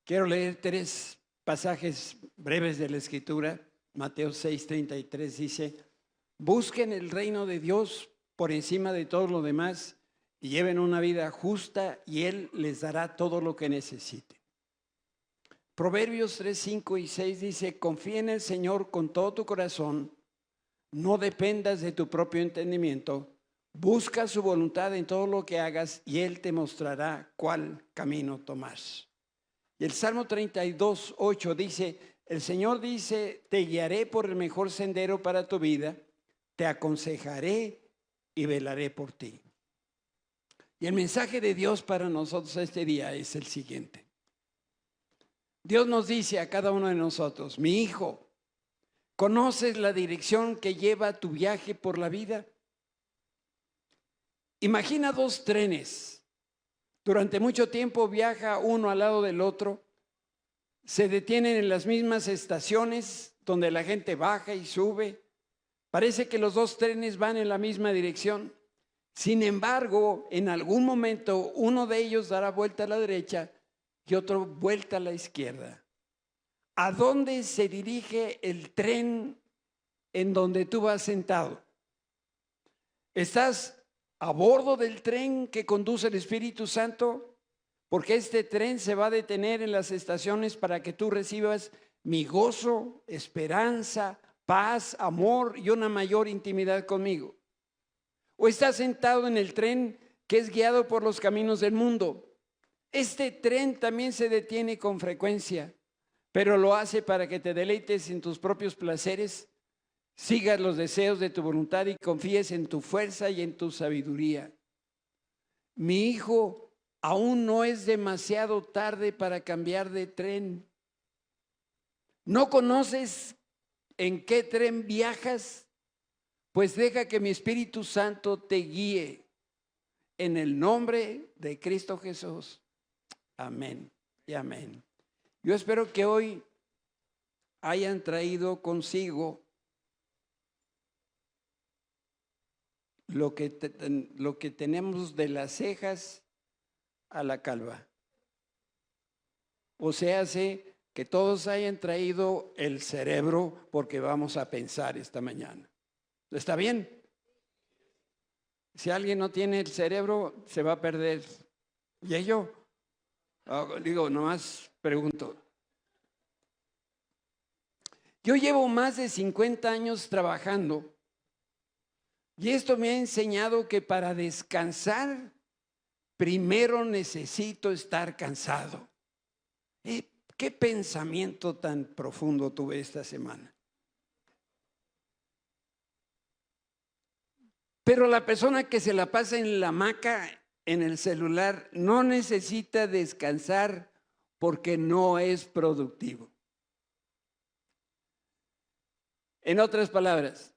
Quiero leer 3 pasajes breves de la Escritura. Mateo 6:33 dice: busquen el reino de Dios por encima de todo lo demás y lleven una vida justa y Él les dará todo lo que necesiten. Proverbios 3:5 y 6 dice: confía en el Señor con todo tu corazón, no dependas de tu propio entendimiento, busca su voluntad en todo lo que hagas y Él te mostrará cuál camino tomar. Y el Salmo 32:8 dice: el Señor dice, te guiaré por el mejor sendero para tu vida, te aconsejaré y velaré por ti. Y el mensaje de Dios para nosotros este día es el siguiente. Dios nos dice a cada uno de nosotros: mi hijo, ¿conoces la dirección que lleva tu viaje por la vida? Imagina 2 trenes. Durante mucho tiempo viaja uno al lado del otro. Se detienen en las mismas estaciones donde la gente baja y sube. Parece que los 2 trenes van en la misma dirección. Sin embargo, en algún momento uno de ellos dará vuelta a la derecha y otro vuelta a la izquierda. ¿A dónde se dirige el tren en donde tú vas sentado? ¿Estás a bordo del tren que conduce el Espíritu Santo? Porque este tren se va a detener en las estaciones para que tú recibas mi gozo, esperanza, paz, amor y una mayor intimidad conmigo. ¿O estás sentado en el tren que es guiado por los caminos del mundo? Este tren también se detiene con frecuencia, pero lo hace para que te deleites en tus propios placeres, sigas los deseos de tu voluntad y confíes en tu fuerza y en tu sabiduría. Mi hijo, aún no es demasiado tarde para cambiar de tren. ¿No conoces en qué tren viajas? Pues deja que mi Espíritu Santo te guíe en el nombre de Cristo Jesús. Amén y amén. Yo espero que hoy hayan traído consigo lo que tenemos de las cejas a la calva. O sea, hace que todos hayan traído el cerebro porque vamos a pensar esta mañana. ¿Está bien? Si alguien no tiene el cerebro, se va a perder. ¿Y yo? Digo, nomás pregunto. Yo llevo más de 50 años trabajando y esto me ha enseñado que para descansar, primero necesito estar cansado. ¿Qué pensamiento tan profundo tuve esta semana? Pero la persona que se la pasa en la hamaca, en el celular, no necesita descansar porque no es productivo. En otras palabras,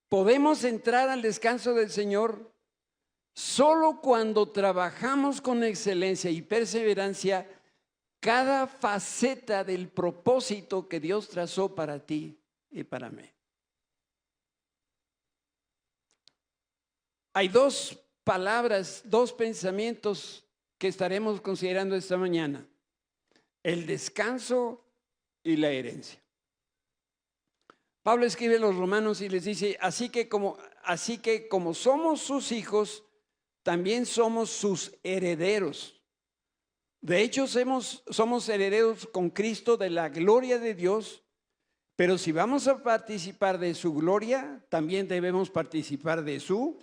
podemos entrar al descanso del Señor solo cuando trabajamos con excelencia y perseverancia cada faceta del propósito que Dios trazó para ti y para mí. Hay 2 palabras, 2 pensamientos que estaremos considerando esta mañana: el descanso y la herencia. Pablo escribe a los romanos y les dice: así que como somos sus hijos, también somos sus herederos. De hecho, somos herederos con Cristo de la gloria de Dios, pero si vamos a participar de su gloria, también debemos participar de su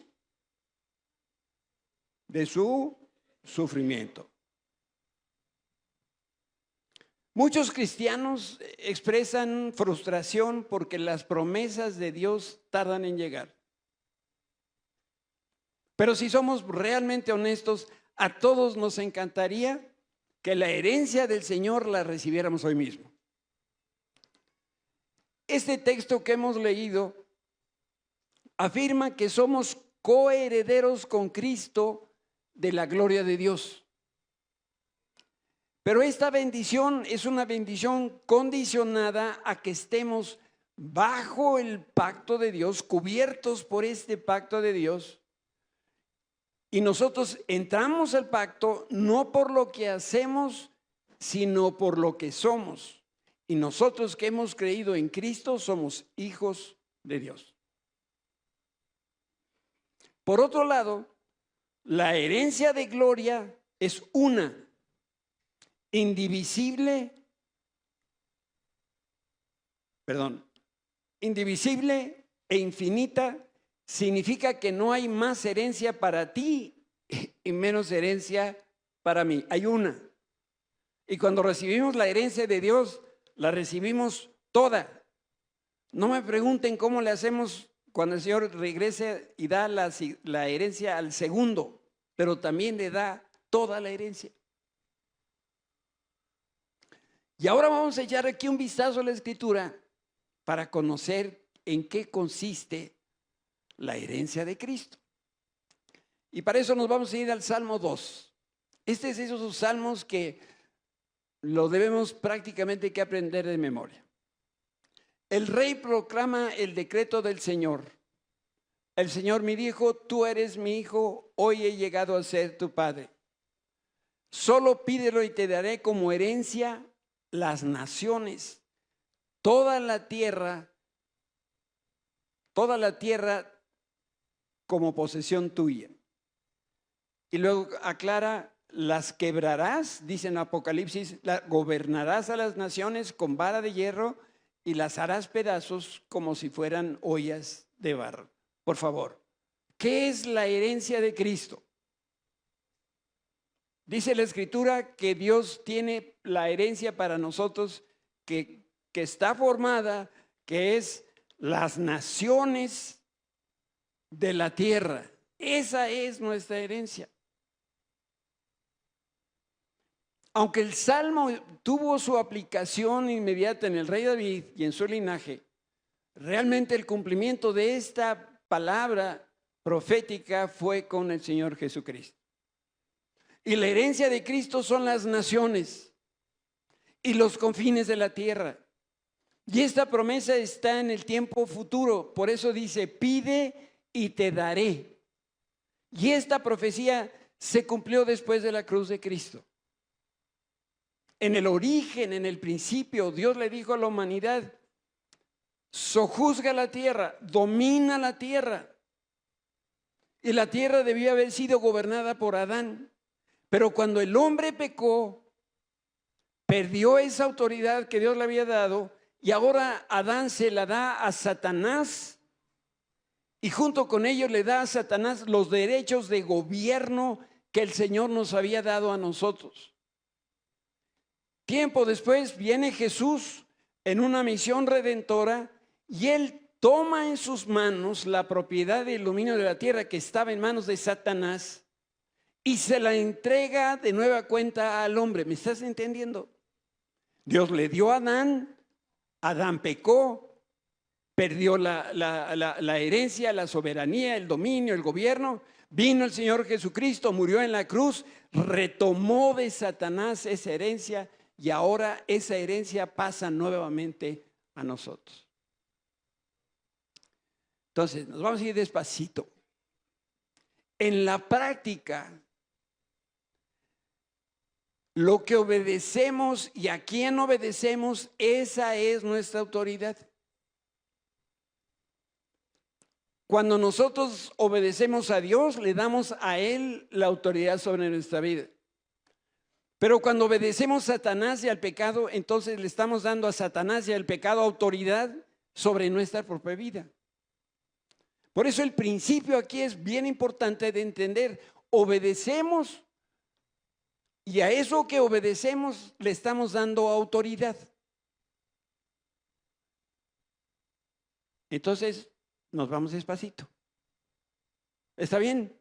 sufrimiento. Muchos cristianos expresan frustración porque las promesas de Dios tardan en llegar. Pero si somos realmente honestos, a todos nos encantaría que la herencia del Señor la recibiéramos hoy mismo. Este texto que hemos leído afirma que somos coherederos con Cristo de la gloria de Dios. Pero esta bendición es una bendición condicionada a que estemos bajo el pacto de Dios, cubiertos por este pacto de Dios. Y nosotros entramos al pacto no por lo que hacemos, sino por lo que somos. Y nosotros que hemos creído en Cristo somos hijos de Dios. Por otro lado, la herencia de gloria es una, indivisible e infinita. Significa que no hay más herencia para ti y menos herencia para mí. Hay una. Y cuando recibimos la herencia de Dios, la recibimos toda. No me pregunten cómo le hacemos cuando el Señor regrese y da la herencia al segundo, pero también le da toda la herencia. Y ahora vamos a echar aquí un vistazo a la Escritura para conocer en qué consiste la herencia de Cristo. Y para eso nos vamos a ir al Salmo 2. Este es esos salmos que lo debemos prácticamente que aprender de memoria. El rey proclama el decreto del Señor. El Señor me dijo, tú eres mi hijo, hoy he llegado a ser tu padre. Solo pídelo y te daré como herencia las naciones, toda la tierra como posesión tuya. Y luego aclara, las quebrarás, dice en Apocalipsis, gobernarás a las naciones con vara de hierro y las harás pedazos como si fueran ollas de barro. Por favor, ¿qué es la herencia de Cristo? Dice la Escritura que Dios tiene la herencia para nosotros que está formada, que es las naciones de la tierra. Esa es nuestra herencia. Aunque el Salmo tuvo su aplicación inmediata en el rey David y en su linaje, realmente el cumplimiento de esta palabra profética fue con el Señor Jesucristo. Y la herencia de Cristo son las naciones y los confines de la tierra. Y esta promesa está en el tiempo futuro. Por eso dice, pide y te daré. Y esta profecía se cumplió después de la cruz de Cristo. En el origen, en el principio, Dios le dijo a la humanidad, sojuzga la tierra, domina la tierra. Y la tierra debía haber sido gobernada por Adán. Pero cuando el hombre pecó, perdió esa autoridad que Dios le había dado y ahora Adán se la da a Satanás y junto con ello le da a Satanás los derechos de gobierno que el Señor nos había dado a nosotros. Tiempo después viene Jesús en una misión redentora y Él toma en sus manos la propiedad del dominio de la tierra que estaba en manos de Satanás y se la entrega de nueva cuenta al hombre. ¿Me estás entendiendo? Dios le dio a Adán, Adán pecó, perdió la herencia, la soberanía, el dominio, el gobierno. Vino el Señor Jesucristo, murió en la cruz, retomó de Satanás esa herencia y ahora esa herencia pasa nuevamente a nosotros. Entonces, nos vamos a ir despacito. En la práctica, lo que obedecemos y a quién obedecemos, esa es nuestra autoridad. Cuando nosotros obedecemos a Dios, le damos a Él la autoridad sobre nuestra vida. Pero cuando obedecemos a Satanás y al pecado, entonces le estamos dando a Satanás y al pecado autoridad sobre nuestra propia vida. Por eso el principio aquí es bien importante de entender. Obedecemos y a eso que obedecemos le estamos dando autoridad. Entonces nos vamos despacito. ¿Está bien?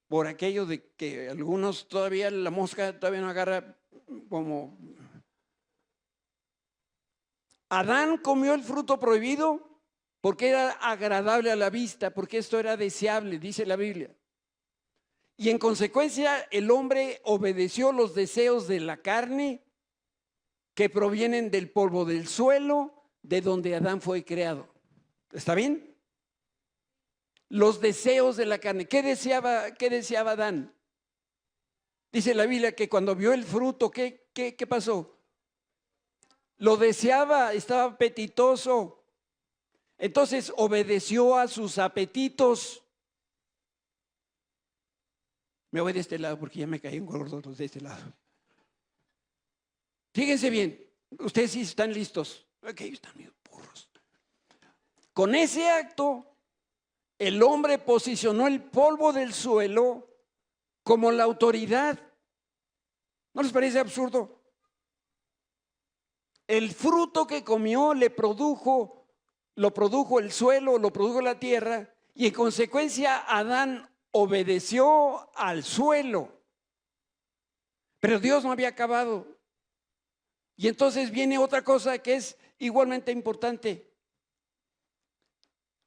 Por aquello de que algunos todavía la mosca todavía no agarra como... Adán comió el fruto prohibido porque era agradable a la vista, porque esto era deseable, dice la Biblia. Y en consecuencia el hombre obedeció los deseos de la carne que provienen del polvo del suelo de donde Adán fue creado. ¿Está bien? Los deseos de la carne. ¿Qué deseaba Adán? Dice la Biblia que cuando vio el fruto, ¿qué ¿qué pasó? Lo deseaba, estaba apetitoso. Entonces obedeció a sus apetitos. Me voy de este lado porque ya me caí un gordo de este lado. Fíjense bien, ustedes sí están listos. Ok, están medio burros. Con ese acto, el hombre posicionó el polvo del suelo como la autoridad. ¿No les parece absurdo? El fruto que comió lo produjo el suelo, lo produjo la tierra, y en consecuencia Adán obedeció al suelo. Pero Dios no había acabado. Y entonces viene otra cosa que es igualmente importante.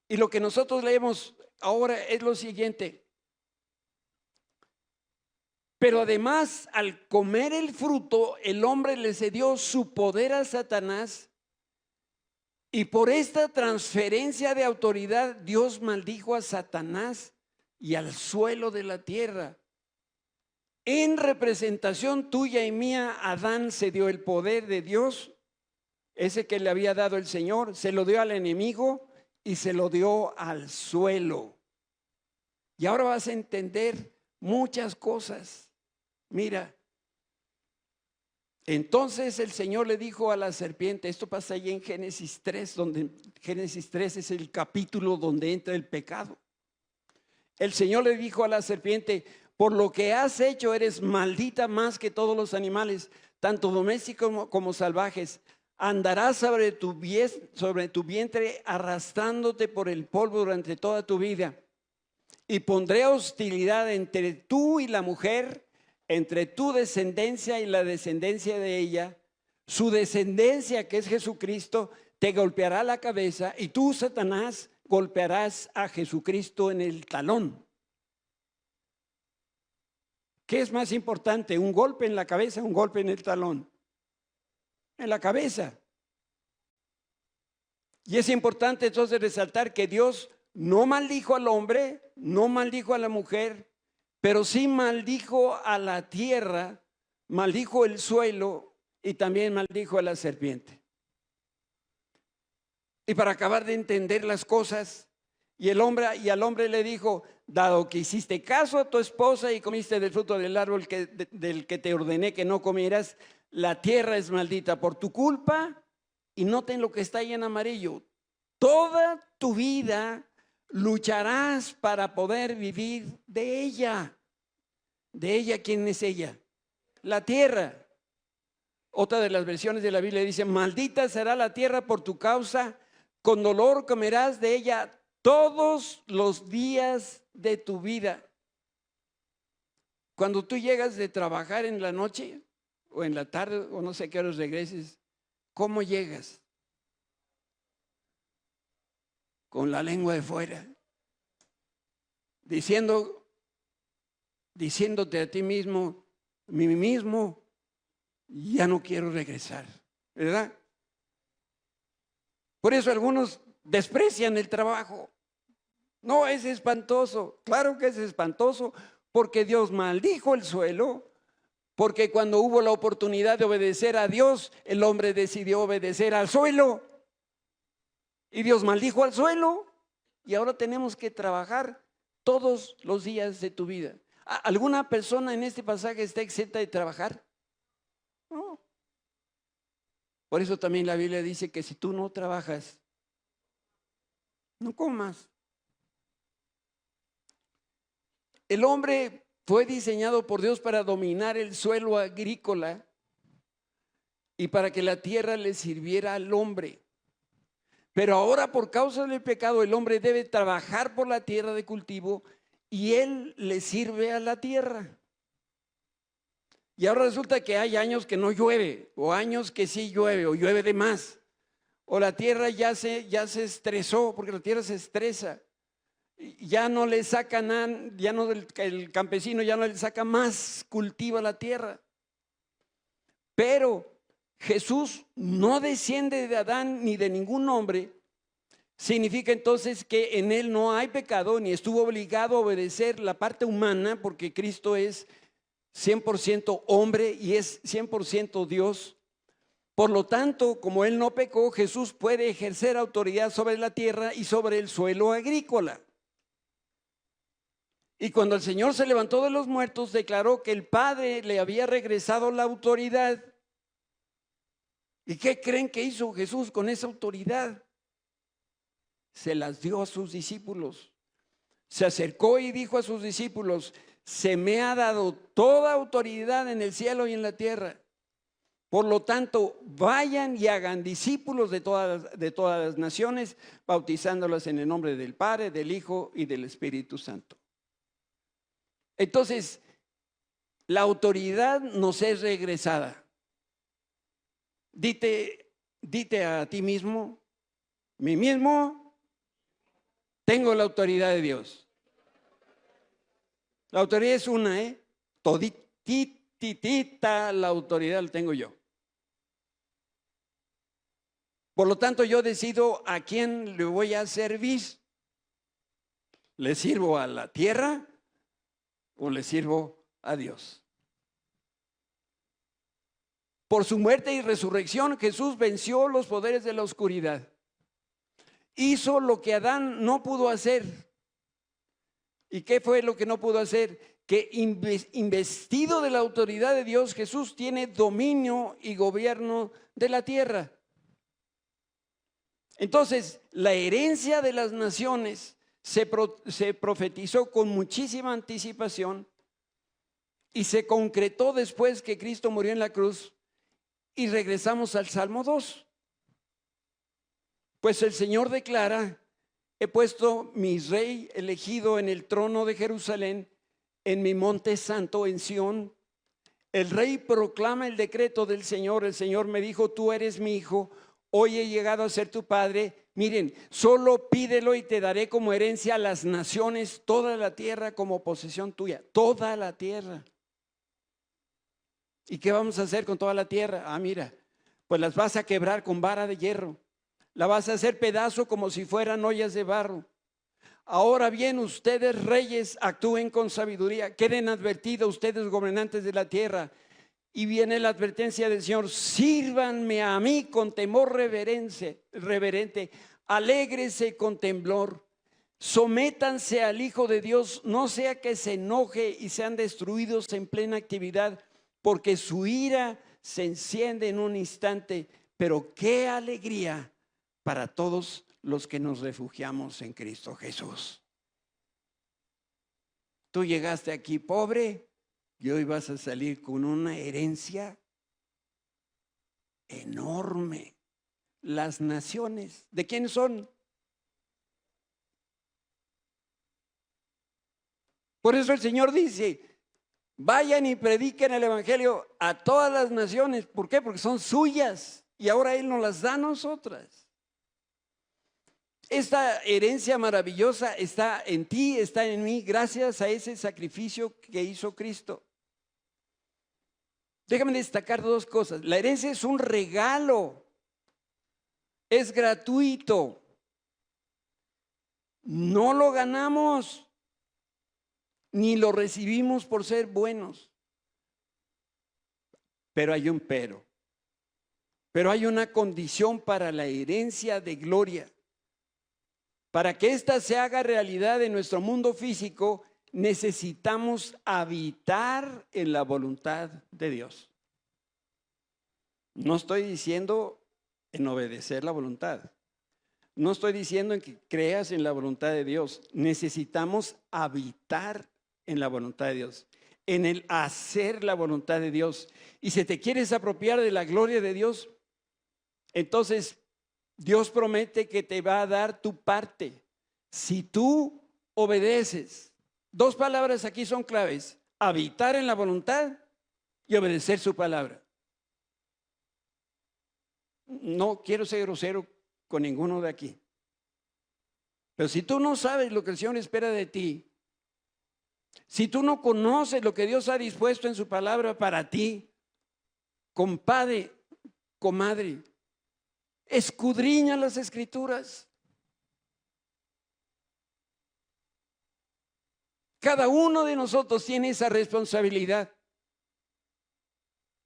Y lo que nosotros leemos ahora es lo siguiente. Pero además, al comer el fruto, el hombre le cedió su poder a Satanás, y por esta transferencia de autoridad, Dios maldijo a Satanás y al suelo de la tierra. En representación tuya y mía, Adán se dio el poder de Dios, ese que le había dado el Señor, se lo dio al enemigo y se lo dio al suelo. Y ahora vas a entender muchas cosas. Mira, entonces el Señor le dijo a la serpiente, esto pasa ahí en Génesis 3, donde Génesis 3 es el capítulo donde entra el pecado. El Señor le dijo a la serpiente, por lo que has hecho eres maldita más que todos los animales, tanto domésticos como salvajes. Andarás sobre tu vientre arrastrándote por el polvo durante toda tu vida. Y pondré hostilidad entre tú y la mujer, entre tu descendencia y la descendencia de ella. Su descendencia, que es Jesucristo, te golpeará la cabeza, y tú, Satanás, golpearás a Jesucristo en el talón. ¿Qué es más importante? ¿Un golpe en la cabeza o un golpe en el talón? En la cabeza. Y es importante entonces resaltar que Dios no maldijo al hombre, no maldijo a la mujer, pero sí maldijo a la tierra, maldijo el suelo y también maldijo a la serpiente. Y para acabar de entender las cosas, al hombre le dijo, dado que hiciste caso a tu esposa y comiste del fruto del árbol del que te ordené que no comieras, la tierra es maldita por tu culpa. Y noten lo que está ahí en amarillo. Toda tu vida lucharás para poder vivir de ella. ¿De ella quién es ella? La tierra. Otra de las versiones de la Biblia dice, maldita será la tierra por tu causa, con dolor comerás de ella todos los días de tu vida. Cuando tú llegas de trabajar en la noche o en la tarde o no sé a qué horas regreses, ¿cómo llegas? Con la lengua de fuera, diciéndote a ti mismo, ya no quiero regresar, ¿verdad? Por eso algunos desprecian el trabajo. No, es espantoso. Claro que es espantoso, porque Dios maldijo el suelo, porque cuando hubo la oportunidad de obedecer a Dios, el hombre decidió obedecer al suelo. Y Dios maldijo al suelo, y ahora tenemos que trabajar todos los días de tu vida. ¿Alguna persona en este pasaje está exenta de trabajar? No. Por eso también la Biblia dice que si tú no trabajas, no comas. El hombre fue diseñado por Dios para dominar el suelo agrícola y para que la tierra le sirviera al hombre. Pero ahora, por causa del pecado, el hombre debe trabajar por la tierra de cultivo y él le sirve a la tierra. Y ahora resulta que hay años que no llueve, o años que sí llueve, o llueve de más, o la tierra ya se estresó, porque la tierra se estresa. Ya no le saca nada, el campesino ya no le saca más cultivo a la tierra. Pero Jesús no desciende de Adán ni de ningún hombre. Significa entonces que en él no hay pecado, ni estuvo obligado a obedecer la parte humana, porque Cristo es 100% hombre y es 100% Dios. Por lo tanto, como Él no pecó, Jesús puede ejercer autoridad sobre la tierra y sobre el suelo agrícola. Y cuando el Señor se levantó de los muertos, declaró que el Padre le había regresado la autoridad. ¿Y qué creen que hizo Jesús con esa autoridad? Se las dio a sus discípulos. Se acercó y dijo a sus discípulos: se me ha dado toda autoridad en el cielo y en la tierra. Por lo tanto, vayan y hagan discípulos de todas las naciones, bautizándolas en el nombre del Padre, del Hijo y del Espíritu Santo. Entonces, la autoridad nos es regresada. Dite a ti mismo: mí mismo tengo la autoridad de Dios. La autoridad es una, toditita la autoridad la tengo yo. Por lo tanto, yo decido a quién le voy a servir. ¿Le sirvo a la tierra o le sirvo a Dios? Por su muerte y resurrección, Jesús venció los poderes de la oscuridad. Hizo lo que Adán no pudo hacer. ¿Y qué fue lo que no pudo hacer? Que investido de la autoridad de Dios, Jesús tiene dominio y gobierno de la tierra. Entonces, la herencia de las naciones se profetizó con muchísima anticipación y se concretó después que Cristo murió en la cruz. Y regresamos al Salmo 2. Pues el Señor declara: he puesto mi rey elegido en el trono de Jerusalén, en mi monte santo, en Sión. El rey proclama el decreto del Señor. El Señor me dijo: tú eres mi hijo, hoy he llegado a ser tu padre. Miren, solo pídelo y te daré como herencia a las naciones, toda la tierra como posesión tuya. Toda la tierra. ¿Y qué vamos a hacer con toda la tierra? Ah, mira, pues las vas a quebrar con vara de hierro. La vas a hacer pedazo como si fueran ollas de barro. Ahora bien, ustedes reyes, actúen con sabiduría. Queden advertidos ustedes, gobernantes de la tierra. Y viene la advertencia del Señor: sírvanme a mí con temor reverente, alégrese con temblor, sométanse al Hijo de Dios, no sea que se enoje y sean destruidos en plena actividad, porque su ira se enciende en un instante. Pero qué alegría para todos los que nos refugiamos en Cristo Jesús. Tú llegaste aquí pobre y hoy vas a salir con una herencia enorme. Las naciones, ¿de quiénes son? Por eso el Señor dice: vayan y prediquen el evangelio a todas las naciones. ¿Por qué? Porque son suyas y ahora Él nos las da a nosotras. Esta herencia maravillosa está en ti, está en mí, gracias a ese sacrificio que hizo Cristo. Déjame destacar dos cosas. La herencia es un regalo, es gratuito, no lo ganamos ni lo recibimos por ser buenos. Pero hay un pero hay una condición para la herencia de gloria. Para que ésta se haga realidad en nuestro mundo físico, necesitamos habitar en la voluntad de Dios. No estoy diciendo en obedecer la voluntad. No estoy diciendo en que creas en la voluntad de Dios. Necesitamos habitar en la voluntad de Dios, en el hacer la voluntad de Dios. Y si te quieres apropiar de la gloria de Dios, entonces Dios promete que te va a dar tu parte si tú obedeces. Dos palabras aquí son claves: habitar en la voluntad y obedecer su palabra. No quiero ser grosero con ninguno de aquí, pero si tú no sabes lo que el Señor espera de ti, si tú no conoces lo que Dios ha dispuesto en su palabra para ti, compadre, comadre, escudriña las Escrituras. Cada uno de nosotros tiene esa responsabilidad.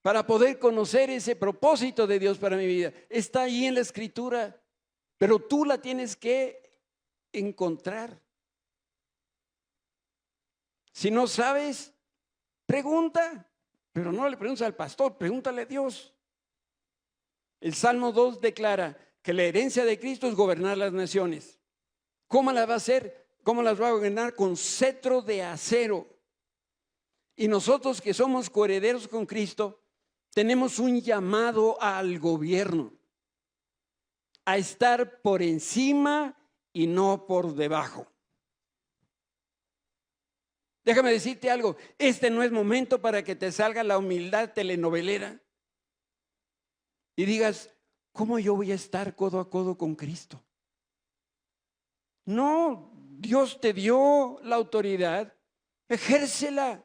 para poder conocer ese propósito de Dios para mi vida. Está ahí en la Escritura, pero tú la tienes que encontrar. Si no sabes, pregunta, pero no le preguntes al pastor, pregúntale a Dios. El Salmo 2 declara que la herencia de Cristo es gobernar las naciones. ¿Cómo la va a hacer? ¿Cómo las va a gobernar? Con cetro de acero. Y nosotros que somos coherederos con Cristo, tenemos un llamado al gobierno, a estar por encima y no por debajo. Déjame decirte algo, este no es momento para que te salga la humildad telenovelera y digas, ¿cómo yo voy a estar codo a codo con Cristo? No, Dios te dio la autoridad, ejércela.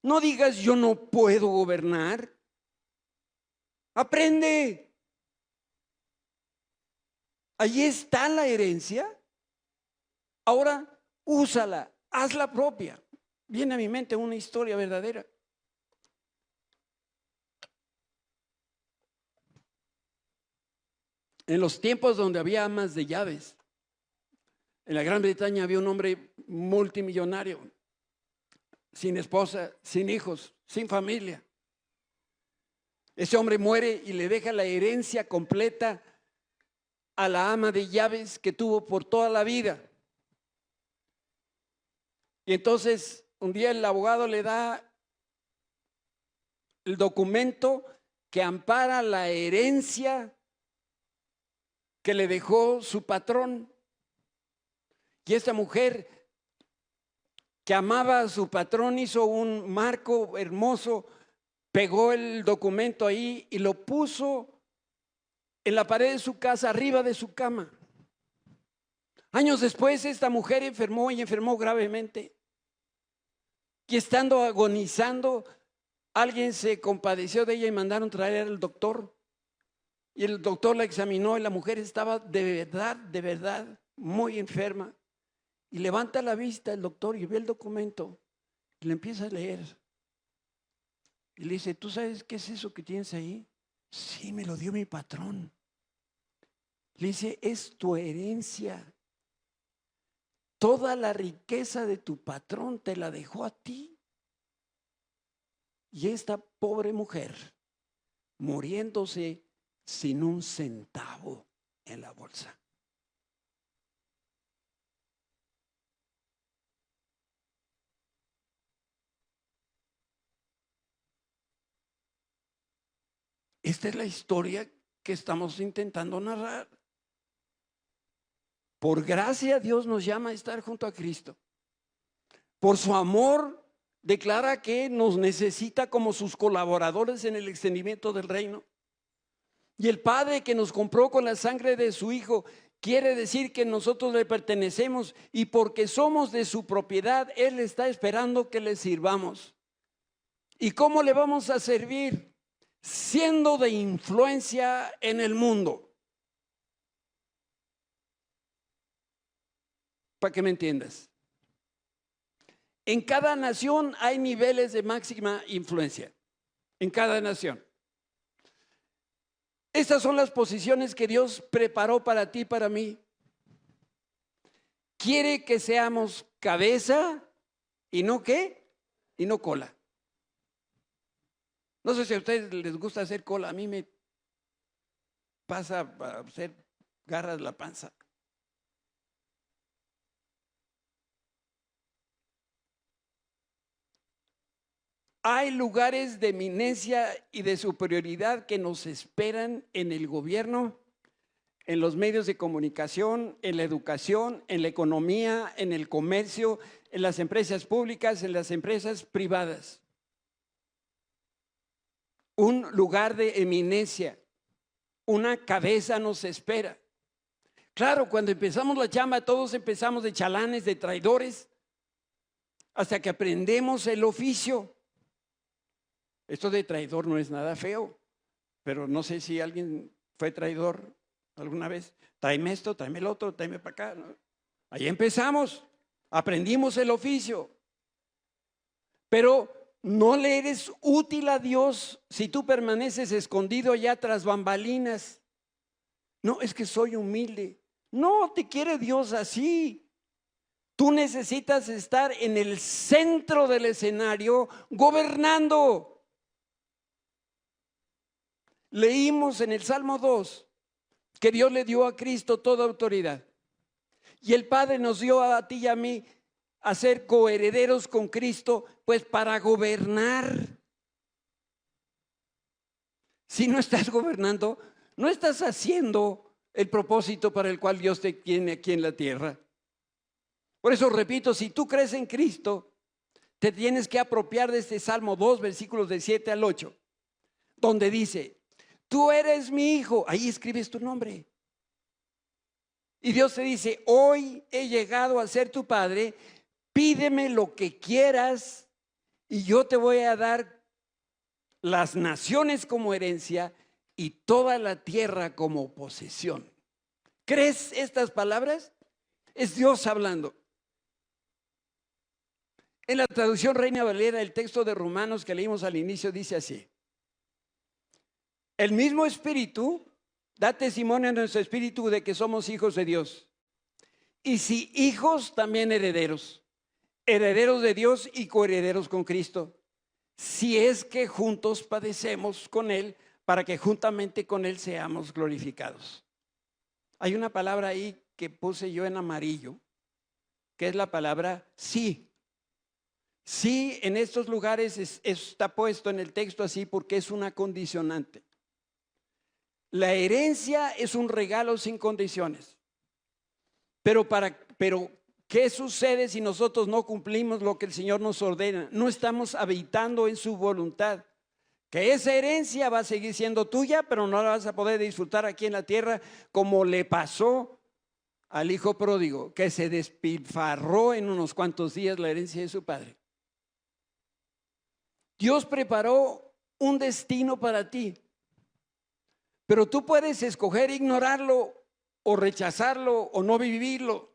No digas, yo no puedo gobernar. Aprende. Allí está la herencia. Ahora úsala, hazla propia. Viene a mi mente una historia verdadera. En los tiempos donde había amas de llaves, en la Gran Bretaña había un hombre multimillonario, sin esposa, sin hijos, sin familia. Ese hombre muere y le deja la herencia completa a la ama de llaves que tuvo por toda la vida. Y entonces un día el abogado le da el documento que ampara la herencia que le dejó su patrón. Y esta mujer que amaba a su patrón hizo un marco hermoso, pegó el documento ahí y lo puso en la pared de su casa, arriba de su cama. Años después esta mujer enfermó y enfermó gravemente. Y estando agonizando, alguien se compadeció de ella y mandaron traer al doctor. Y el doctor la examinó y la mujer estaba de verdad, muy enferma. Y levanta la vista el doctor y ve el documento y le empieza a leer. Y le dice, ¿tú sabes qué es eso que tienes ahí? Sí, me lo dio mi patrón. Le dice, es tu herencia. Toda la riqueza de tu patrón te la dejó a ti. Y esta pobre mujer, muriéndose sin un centavo en la bolsa. Esta es la historia que estamos intentando narrar. Por gracia Dios nos llama a estar junto a Cristo. Por su amor declara que nos necesita como sus colaboradores en el extendimiento del reino. Y el Padre que nos compró con la sangre de su Hijo quiere decir que nosotros le pertenecemos y porque somos de su propiedad, Él está esperando que le sirvamos. ¿Y cómo le vamos a servir? Siendo de influencia en el mundo. Para que me entiendas. En cada nación hay niveles de máxima influencia. En cada nación. Estas son las posiciones que Dios preparó para ti y para mí. Quiere que seamos cabeza y no ¿qué? Y no cola. No sé si a ustedes les gusta hacer cola. A mí me pasa a hacer garras la panza. Hay lugares de eminencia y de superioridad que nos esperan en el gobierno, en los medios de comunicación, en la educación, en la economía, en el comercio, en las empresas públicas, en las empresas privadas. Un lugar de eminencia, una cabeza nos espera. Claro, cuando empezamos la chamba, todos empezamos de chalanes, de traidores, hasta que aprendemos el oficio. Esto de traidor no es nada feo, pero no sé si alguien fue traidor alguna vez. Tráeme esto, tráeme el otro, tráeme para acá, ¿no? Ahí empezamos, aprendimos el oficio. Pero No le eres útil a Dios si tú permaneces escondido allá tras bambalinas. No, es que soy humilde. No te quiere Dios así. Tú necesitas estar en el centro del escenario gobernando. Leímos en el Salmo 2 que Dios le dio a Cristo toda autoridad. Y el Padre nos dio a ti y a mí a ser coherederos con Cristo, pues para gobernar. Si no estás gobernando, no estás haciendo el propósito para el cual Dios te tiene aquí en la tierra. Por eso repito, si tú crees en Cristo, te tienes que apropiar de este Salmo 2, versículos de 7 al 8, donde dice: tú eres mi hijo. Ahí escribes tu nombre. Y Dios te dice: hoy he llegado a ser tu padre, pídeme lo que quieras y yo te voy a dar las naciones como herencia y toda la tierra como posesión. ¿Crees estas palabras? Es Dios hablando. En la traducción Reina Valera, el texto de Romanos que leímos al inicio dice así: el mismo Espíritu da testimonio en nuestro espíritu de que somos hijos de Dios. Y si hijos, también herederos. Herederos de Dios y coherederos con Cristo. Si es que juntos padecemos con Él, para que juntamente con Él seamos glorificados. Hay una palabra ahí que puse yo en amarillo, que es la palabra sí. Sí, en estos lugares está puesto en el texto así porque es una condicionante. La herencia es un regalo sin condiciones. Pero ¿qué sucede si nosotros no cumplimos lo que el Señor nos ordena? No estamos habitando en su voluntad. Que esa herencia va a seguir siendo tuya, pero no la vas a poder disfrutar aquí en la tierra, como le pasó al hijo pródigo, que se despilfarró en unos cuantos días la herencia de su padre. Dios preparó un destino para ti, pero tú puedes escoger ignorarlo o rechazarlo o no vivirlo.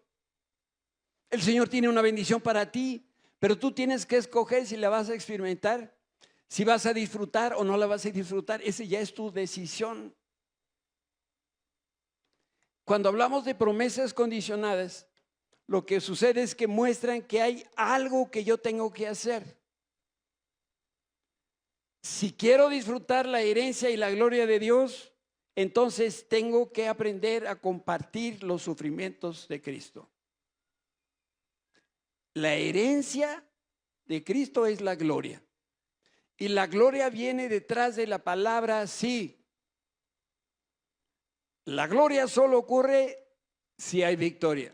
El Señor tiene una bendición para ti, pero tú tienes que escoger si la vas a experimentar, si vas a disfrutar o no la vas a disfrutar. Esa ya es tu decisión. Cuando hablamos de promesas condicionadas, lo que sucede es que muestran que hay algo que yo tengo que hacer. Si quiero disfrutar la herencia y la gloria de Dios, entonces tengo que aprender a compartir los sufrimientos de Cristo. La herencia de Cristo es la gloria. Y la gloria viene detrás de la palabra sí. La gloria solo ocurre si hay victoria.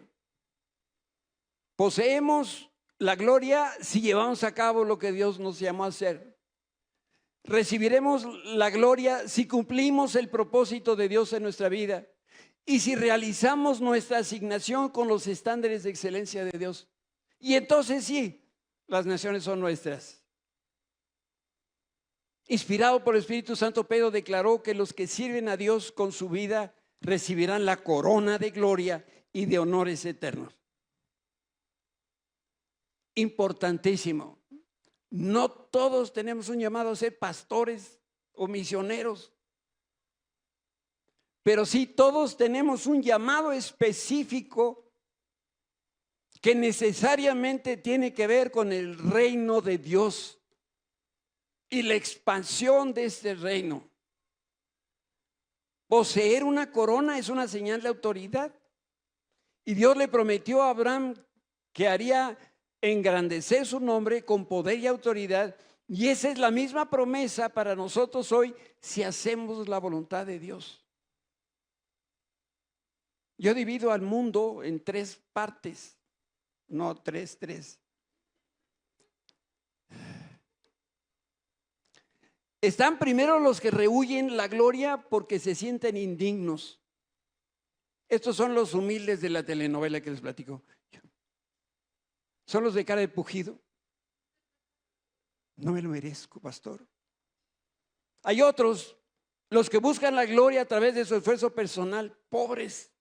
Poseemos la gloria si llevamos a cabo lo que Dios nos llamó a hacer. Recibiremos la gloria si cumplimos el propósito de Dios en nuestra vida y si realizamos nuestra asignación con los estándares de excelencia de Dios. Y entonces sí, las naciones son nuestras. Inspirado por el Espíritu Santo, Pedro declaró que los que sirven a Dios con su vida recibirán la corona de gloria y de honores eternos. Importantísimo. No todos tenemos un llamado a ser pastores o misioneros, pero sí todos tenemos un llamado específico que necesariamente tiene que ver con el reino de Dios y la expansión de este reino. Poseer una corona es una señal de autoridad. Y Dios le prometió a Abraham que haría engrandecer su nombre con poder y autoridad. Y esa es la misma promesa para nosotros hoy si hacemos la voluntad de Dios. Yo divido al mundo en tres partes. No, tres. Están primero los que rehuyen la gloria porque se sienten indignos. Estos son los humildes de la telenovela que les platico. Son los de cara de pujido. No me lo merezco, pastor. Hay otros, los que buscan la gloria a través de su esfuerzo personal, pobres,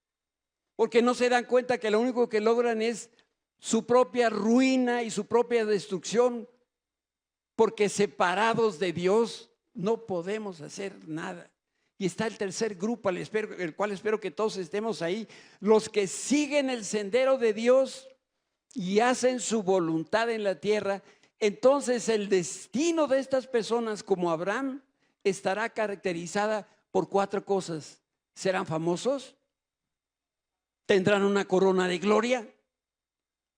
porque no se dan cuenta que lo único que logran es su propia ruina y su propia destrucción. porque separados de Dios no podemos hacer nada. Y está el tercer grupo, el cual espero que todos estemos ahí, los que siguen el sendero de Dios y hacen su voluntad en la tierra. Entonces el destino de estas personas, como Abraham, estará caracterizada por 4 cosas. Serán famosos, tendrán una corona de gloria,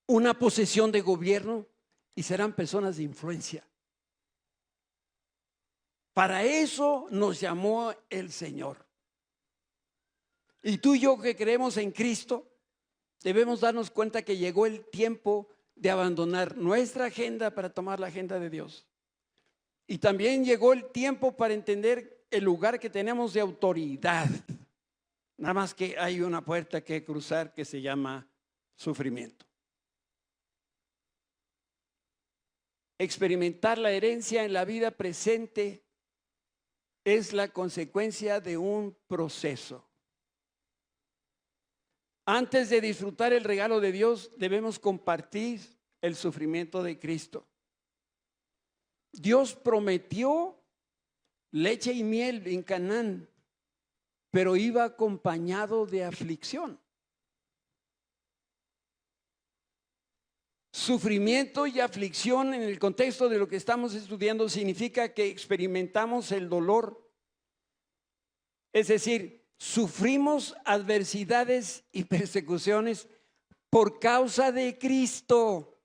una posesión de gobierno y serán personas de influencia. Para eso nos llamó el Señor. Y tú y yo que creemos en Cristo, debemos darnos cuenta que llegó el tiempo de abandonar nuestra agenda para tomar la agenda de Dios. Y también llegó el tiempo para entender el lugar que tenemos de autoridad. Nada más que hay una puerta que cruzar que se llama sufrimiento. Experimentar la herencia en la vida presente es la consecuencia de un proceso. Antes de disfrutar el regalo de Dios, debemos compartir el sufrimiento de Cristo. Dios prometió leche y miel en Canaán, pero iba acompañado de aflicción. Sufrimiento y aflicción en el contexto de lo que estamos estudiando significa que experimentamos el dolor. Es decir, sufrimos adversidades y persecuciones por causa de Cristo.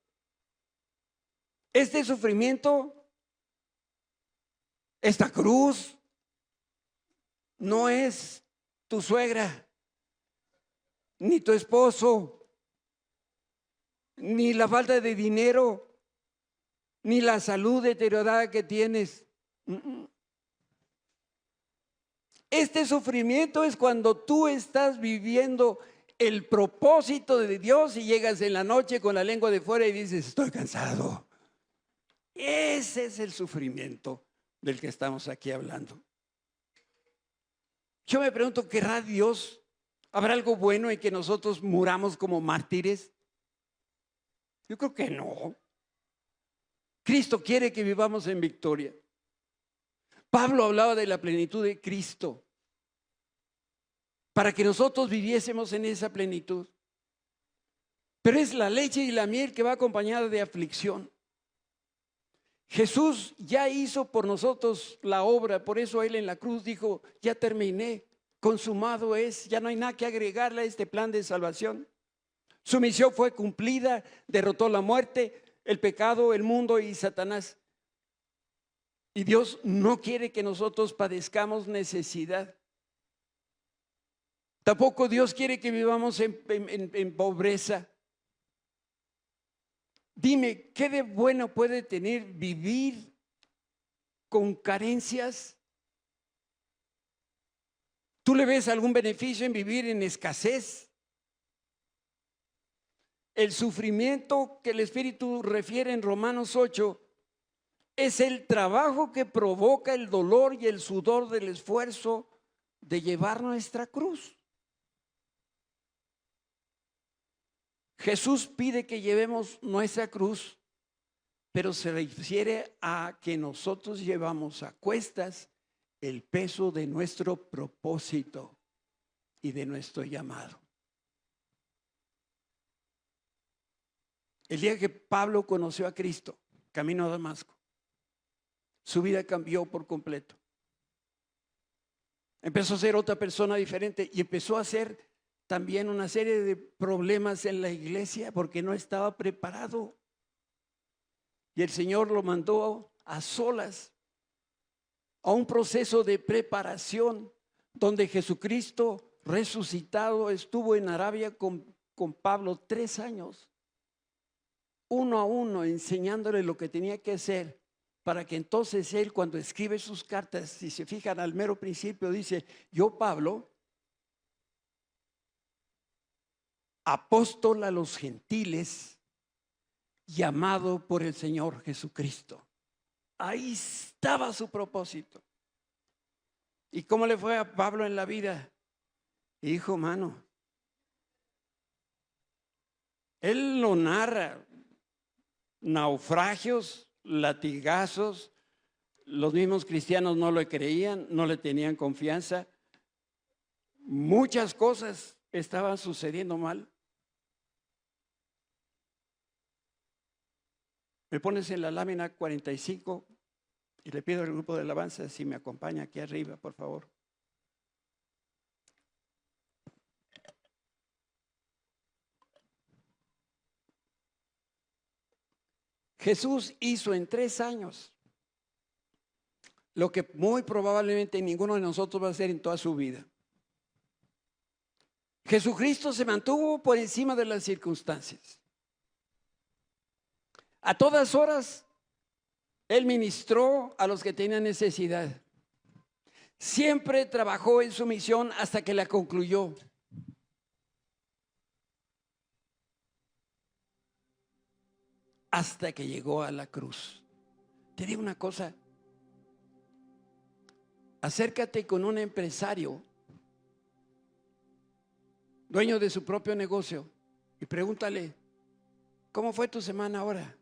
Este sufrimiento, esta cruz, no es tu suegra, ni tu esposo, ni la falta de dinero, ni la salud deteriorada que tienes. Este sufrimiento es cuando tú estás viviendo el propósito de Dios y llegas en la noche con la lengua de fuera y dices, estoy cansado. Ese es el sufrimiento del que estamos aquí hablando. Yo me pregunto, ¿querrá Dios? ¿Habrá algo bueno en que nosotros muramos como mártires? Yo creo que no. Cristo quiere que vivamos en victoria. Pablo hablaba de la plenitud de Cristo para que nosotros viviésemos en esa plenitud. Pero es la leche y la miel que va acompañada de aflicción. Jesús ya hizo por nosotros la obra, por eso Él en la cruz dijo, ya terminé, consumado es, ya no hay nada que agregarle a este plan de salvación. Su misión fue cumplida, derrotó la muerte, el pecado, el mundo y Satanás. Y Dios no quiere que nosotros padezcamos necesidad. Tampoco Dios quiere que vivamos en pobreza. Dime, ¿qué de bueno puede tener vivir con carencias? ¿Tú le ves algún beneficio en vivir en escasez? El sufrimiento que el Espíritu refiere en Romanos 8 es el trabajo que provoca el dolor y el sudor del esfuerzo de llevar nuestra cruz. Jesús pide que llevemos nuestra cruz, pero se refiere a que nosotros llevamos a cuestas el peso de nuestro propósito y de nuestro llamado. El día que Pablo conoció a Cristo, camino a Damasco, su vida cambió por completo. Empezó a ser otra persona diferente y empezó a hacer también una serie de problemas en la iglesia porque no estaba preparado. Y el Señor lo mandó a solas a un proceso de preparación donde Jesucristo resucitado estuvo en Arabia con Pablo 3 años, uno a uno, enseñándole lo que tenía que hacer para que entonces él, cuando escribe sus cartas, si se fijan al mero principio, dice, yo Pablo, apóstol a los gentiles, llamado por el Señor Jesucristo. Ahí estaba su propósito. ¿Y cómo le fue a Pablo en la vida? Hijo, mano, él lo narra, naufragios, latigazos. Los mismos cristianos no lo creían, no le tenían confianza. Muchas cosas estaban sucediendo mal. Me pones en la lámina 45 y le pido al grupo de alabanza si me acompaña aquí arriba, por favor. Jesús hizo en 3 años lo que muy probablemente ninguno de nosotros va a hacer en toda su vida. Jesucristo se mantuvo por encima de las circunstancias. A todas horas, Él ministró a los que tenían necesidad. Siempre trabajó en su misión hasta que la concluyó. Hasta que llegó a la cruz. Te digo una cosa. Acércate con un empresario, dueño de su propio negocio, y pregúntale, ¿cómo fue tu semana ahora?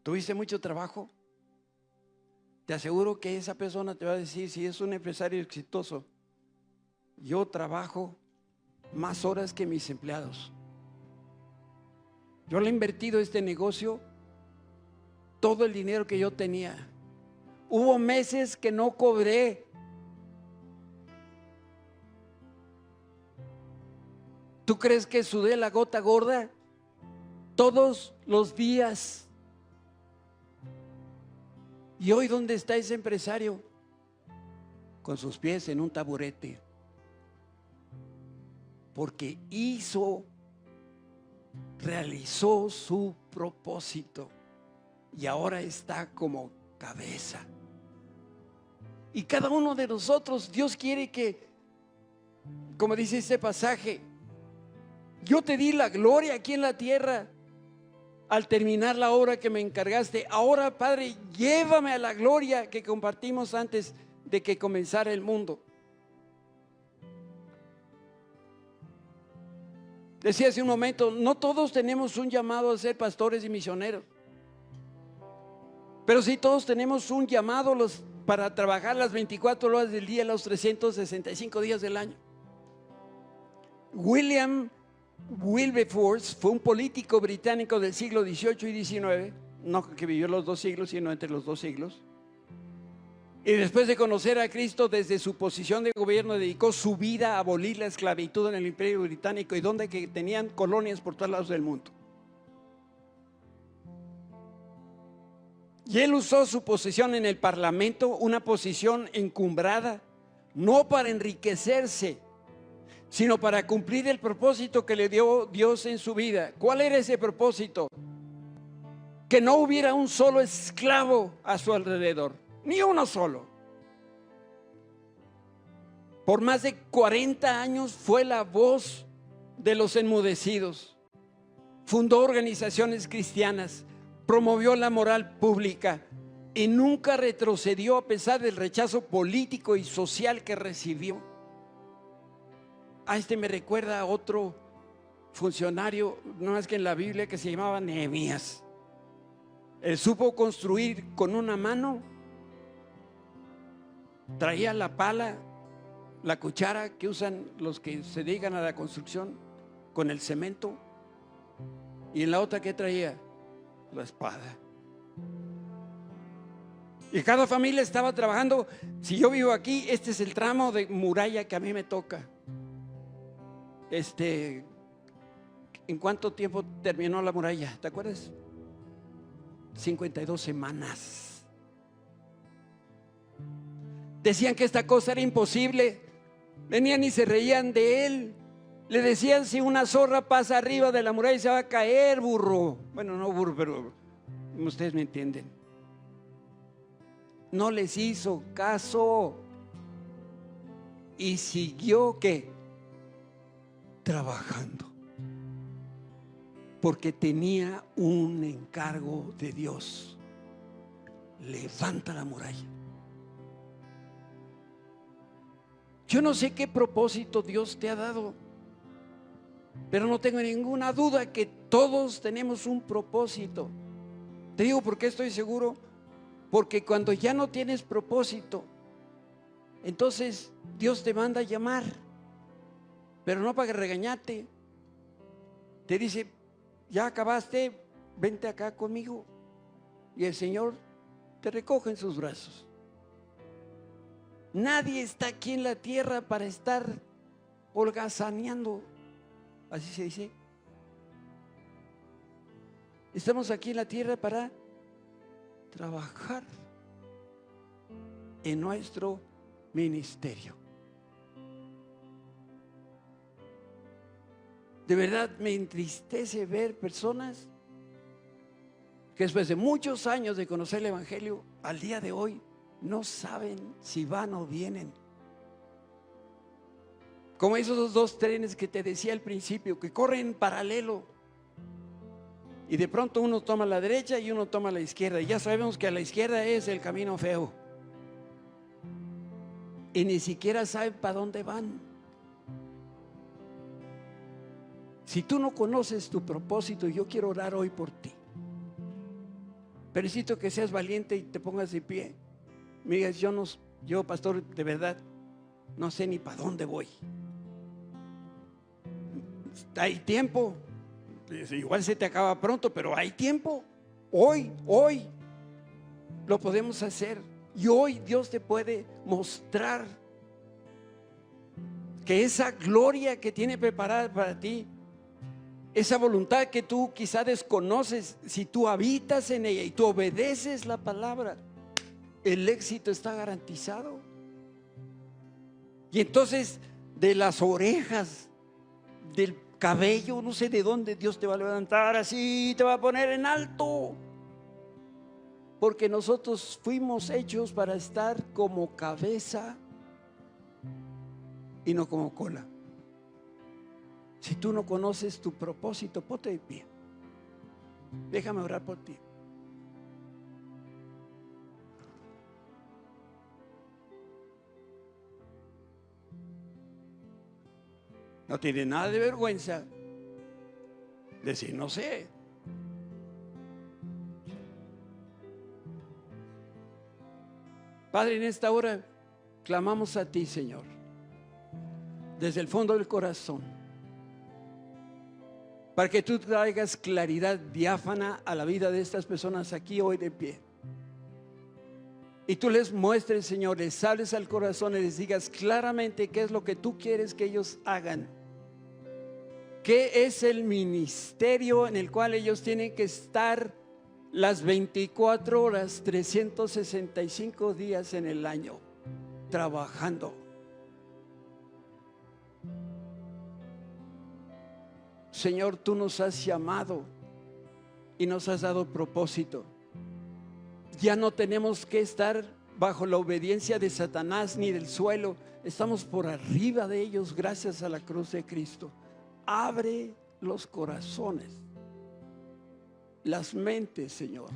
¿Tuviste mucho trabajo? Te aseguro que esa persona te va a decir, si es un empresario exitoso, yo trabajo más horas que mis empleados. Yo le he invertido a este negocio todo el dinero que yo tenía. Hubo meses que no cobré. ¿Tú crees que sudé la gota gorda? Todos los días. ¿Y hoy dónde está ese empresario? Con sus pies en un taburete. Porque realizó su propósito y ahora está como cabeza. Y cada uno de nosotros, Dios quiere que, como dice este pasaje, yo te di la gloria aquí en la tierra al terminar la obra que me encargaste. Ahora, Padre, llévame a la gloria que compartimos antes de que comenzara el mundo. Decía hace un momento, no todos tenemos un llamado a ser pastores y misioneros, pero sí todos tenemos un llamado para trabajar las 24 horas del día, los 365 días del año. William Wilberforce fue un político británico del siglo XVIII y XIX, no que vivió los 2 siglos, sino entre los 2 siglos. Y después de conocer a Cristo, desde su posición de gobierno, dedicó su vida a abolir la esclavitud en el Imperio Británico y donde que tenían colonias por todos lados del mundo. Y él usó su posición en el Parlamento, una posición encumbrada, no para enriquecerse, sino para cumplir el propósito que le dio Dios en su vida. ¿Cuál era ese propósito? Que no hubiera un solo esclavo a su alrededor. Ni uno solo. Por más de 40 años fue la voz de los enmudecidos. Fundó organizaciones cristianas, promovió la moral pública y nunca retrocedió a pesar del rechazo político y social que recibió. Me recuerda a otro funcionario, no más que en la Biblia, que se llamaba Nehemías. Él supo construir con una mano. Traía la pala, la cuchara que usan los que se dedican a la construcción, con el cemento, y en la otra, ¿qué traía? La espada. Y cada familia estaba trabajando. Si yo vivo aquí, este es el tramo de muralla que a mí me toca. ¿En cuánto tiempo terminó la muralla? ¿Te acuerdas? 52 semanas. Decían que esta cosa era imposible. Venían y se reían de él. Le decían, si una zorra pasa arriba de la muralla se va a caer, burro. Bueno, no burro, pero ustedes me entienden. No les hizo caso. Y siguió, ¿qué? Trabajando. Porque tenía un encargo de Dios. Levanta la muralla. Yo no sé qué propósito Dios te ha dado, pero no tengo ninguna duda que todos tenemos un propósito. Te digo por qué estoy seguro. Porque cuando ya no tienes propósito, entonces Dios te manda a llamar, pero no para regañarte. Te dice, ya acabaste, vente acá conmigo. Y el Señor te recoge en sus brazos. Nadie está aquí en la tierra para estar holgazaneando, así se dice. Estamos aquí en la tierra para trabajar en nuestro ministerio. De verdad me entristece ver personas que después de muchos años de conocer el Evangelio, al día de hoy no saben si van o vienen. Como esos dos trenes que te decía al principio, que corren en paralelo. Y de pronto uno toma la derecha y uno toma la izquierda. Y ya sabemos que a la izquierda es el camino feo. Y ni siquiera saben para dónde van. Si tú no conoces tu propósito, yo quiero orar hoy por ti. Pero necesito que seas valiente y te pongas de pie. Me digas, yo pastor, de verdad, no sé ni para dónde voy. Hay tiempo. Igual se te acaba pronto, pero hay tiempo. Hoy lo podemos hacer. Y hoy Dios te puede mostrar que esa gloria que tiene preparada para ti, esa voluntad que tú quizá desconoces, si tú habitas en ella y tú obedeces la palabra, el éxito está garantizado. Y entonces de las orejas, del cabello, no sé de dónde, Dios te va a levantar así, te va a poner en alto. Porque nosotros fuimos hechos para estar como cabeza y no como cola. Si tú no conoces tu propósito, ponte de pie. Déjame orar por ti. No tiene nada de vergüenza decir, no sé. Padre, en esta hora clamamos a ti, Señor, desde el fondo del corazón, para que tú traigas claridad diáfana a la vida de estas personas aquí hoy de pie. Y tú les muestres, Señor, les hables al corazón y les digas claramente qué es lo que tú quieres que ellos hagan. ¿Qué es el ministerio en el cual ellos tienen que estar las 24 horas, 365 días en el año, trabajando? Señor, tú nos has llamado y nos has dado propósito. Ya no tenemos que estar bajo la obediencia de Satanás ni del suelo. Estamos por arriba de ellos gracias a la cruz de Cristo. Abre los corazones, las mentes, Señor.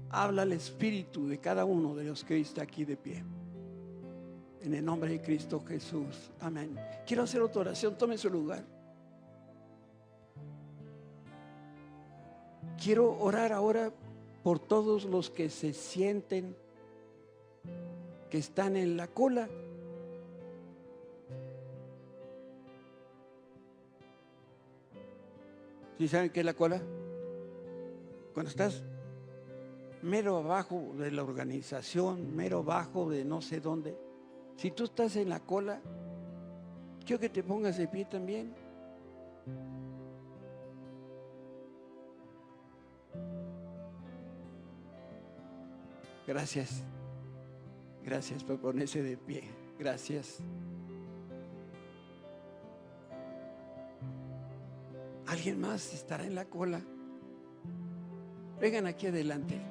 Habla al espíritu de cada uno de los que hoy está aquí de pie. En el nombre de Cristo Jesús. Amén. Quiero hacer otra oración. Tome su lugar. Quiero orar ahora por todos los que se sienten que están en la cola. ¿Sí saben qué es la cola? Cuando estás mero abajo de la organización, mero abajo de no sé dónde. Si tú estás en la cola, quiero que te pongas de pie también. Gracias. Gracias por ponerse de pie. Gracias. ¿Alguien más estará en la cola? Vengan aquí adelante.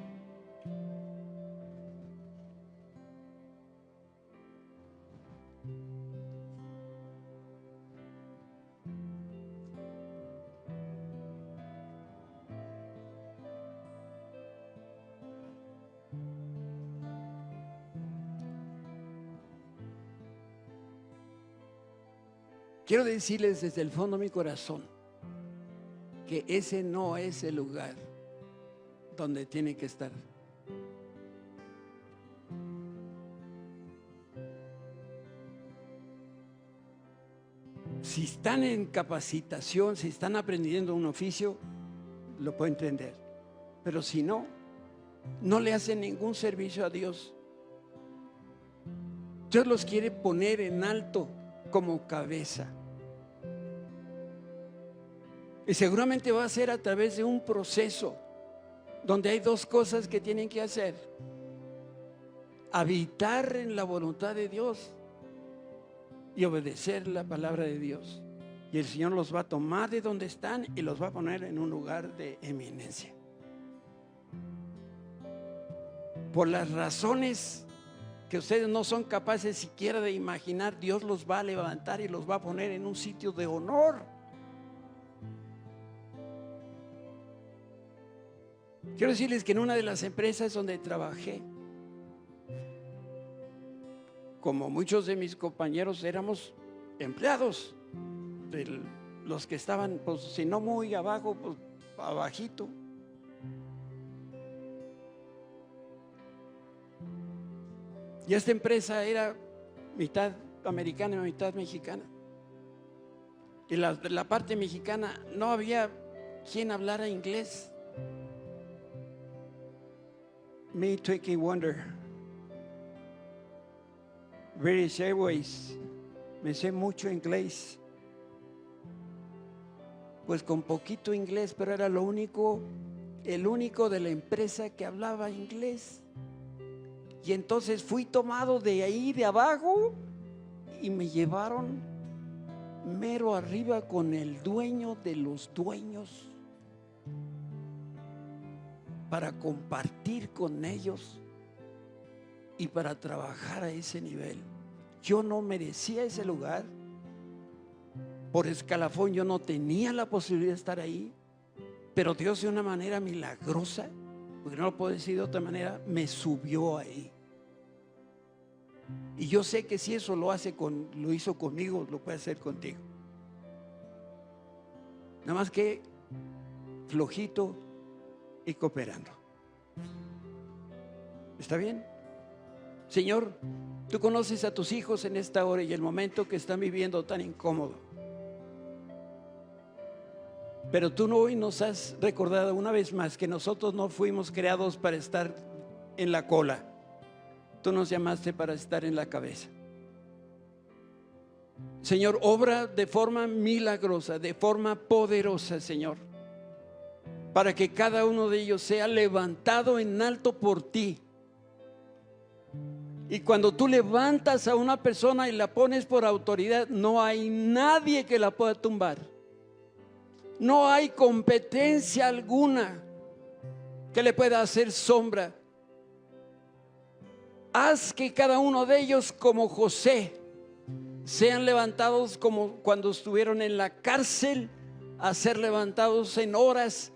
Quiero decirles desde el fondo de mi corazón que ese no es el lugar donde tiene que estar. Si están en capacitación, si están aprendiendo un oficio, lo puedo entender. Pero si no, no le hacen ningún servicio a Dios. Dios los quiere poner en alto como cabeza. Y seguramente va a ser a través de un proceso donde hay dos cosas que tienen que hacer: habitar en la voluntad de Dios y obedecer la palabra de Dios. Y el Señor los va a tomar de donde están y los va a poner en un lugar de eminencia. Por las razones que ustedes no son capaces siquiera de imaginar, Dios los va a levantar y los va a poner en un sitio de honor. Quiero decirles que en una de las empresas donde trabajé, como muchos de mis compañeros, éramos empleados de los que estaban, pues si no muy abajo, pues abajito. Y esta empresa era mitad americana y mitad mexicana. Y la parte mexicana no había quien hablara inglés. Me, Twiggy Wonder, British Airways, me sé mucho inglés. Pues con poquito inglés, pero era el único de la empresa que hablaba inglés. Y entonces fui tomado de ahí de abajo y me llevaron mero arriba con el dueño de los dueños para compartir con ellos y para trabajar a ese nivel. Yo no merecía ese lugar. Por escalafón yo no tenía la posibilidad de estar ahí, pero Dios de una manera milagrosa, porque no lo puedo decir de otra manera, me subió ahí. Y yo sé que si eso lo hizo conmigo, lo puede hacer contigo. Nada más que flojito y cooperando. ¿Está bien? Señor, tú conoces a tus hijos en esta hora y el momento que están viviendo tan incómodo. Pero tú hoy nos has recordado una vez más que nosotros no fuimos creados para estar en la cola. Tú nos llamaste para estar en la cabeza. Señor, obra de forma milagrosa, de forma poderosa, Señor, para que cada uno de ellos sea levantado en alto por ti. Y cuando tú levantas a una persona y la pones por autoridad, no hay nadie que la pueda tumbar. No hay competencia alguna que le pueda hacer sombra. Haz que cada uno de ellos, como José, sean levantados como cuando estuvieron en la cárcel, a ser levantados en horas,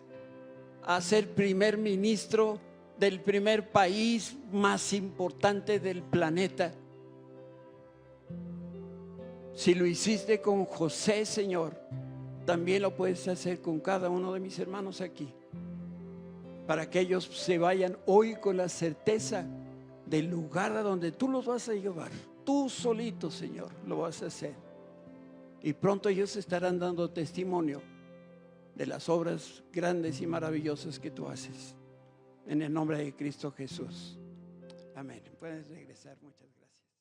a ser primer ministro del primer país más importante del planeta. Si lo hiciste con José, Señor, también lo puedes hacer con cada uno de mis hermanos aquí, para que ellos se vayan hoy con la certeza del lugar a donde tú los vas a llevar. Tú solito, Señor, lo vas a hacer. Y pronto ellos estarán dando testimonio de las obras grandes y maravillosas que tú haces. En el nombre de Cristo Jesús. Amén. Puedes regresar. Muchas gracias.